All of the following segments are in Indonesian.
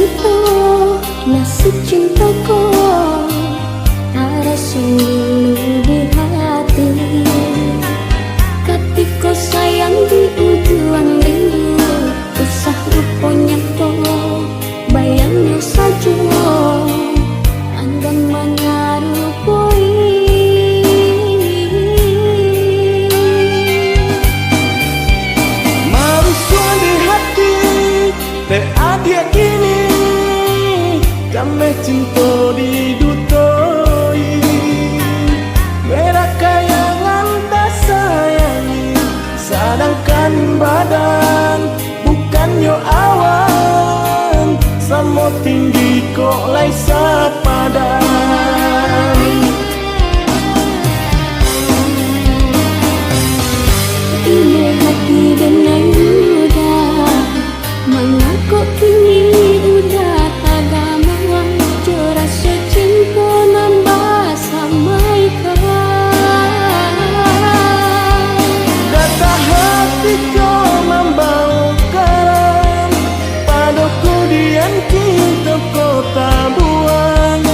cinta, nasib cintaku ada sungguh di hati. Ketika sayang di ujung rindu, usah rupanya kau bayangnya saja andang menyerupai. Marusun di hati te adia kini kami cinta di dutoi. Mereka yang anda sayangi, sedangkan badan bukannya awan, sama tinggi kok lai sepadan. Ini hati dengan mudah, mengaku kini udah tak gampang. Rasa cinta nambah samai kau. Data hati kau membawa karam, padaku dian kita kau tak buang.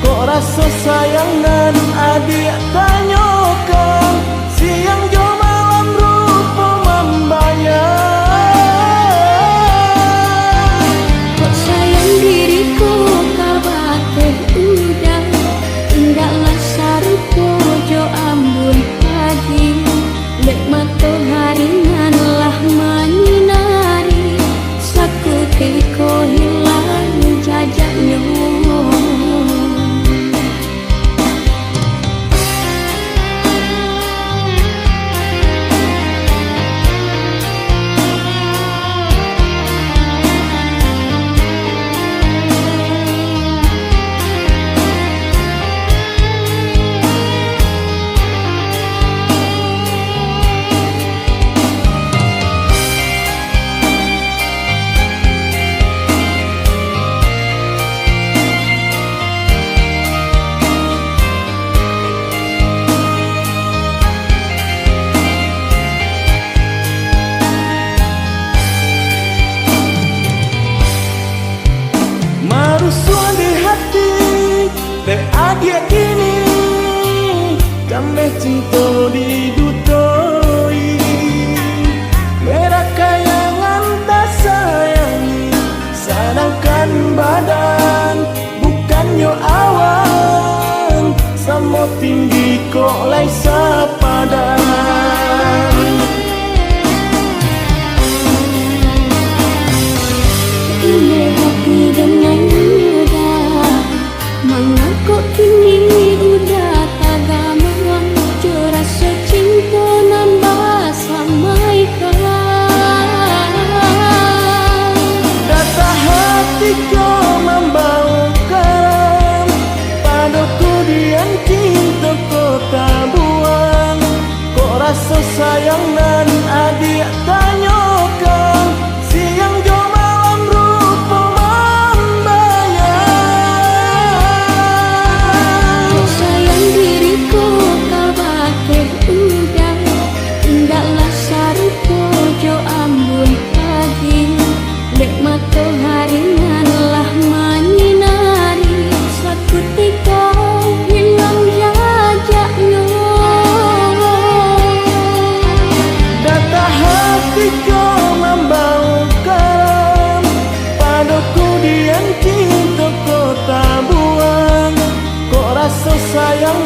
Kok rasa sayang dan adik tanyakan, siang jo malam rupa membayar. Kok sayang diriku kabate udah, indahlah sarupo jo ambun pagi. Lek matahari nanlah menyinari, sakuti ko hilang jajaknya. Marusun di hati te adia kini kami cinta di dutoi. Mereka yang anda sayangi, sedangkan badan bukannya awan, sama tinggi kok lai sepadan. Ini hati dengan mudah, mengaku kini udah tak gampang. Rasa cinta nambah samai kau. Data hati kau membawa karam, padaku dian cinta kau tak buang. Kok rasa sayang dan adik tanyakan, siang jo malam rupa membayar. Kok sayang diriku kabate udah, indahlah sarupo jo ambun pagi. Lek matahari nanlah menyinari, sakuti kau hilang jajaknya. Data hati kau membawa karam, padaku dian cinta kau tak buang. Kok rasa sayang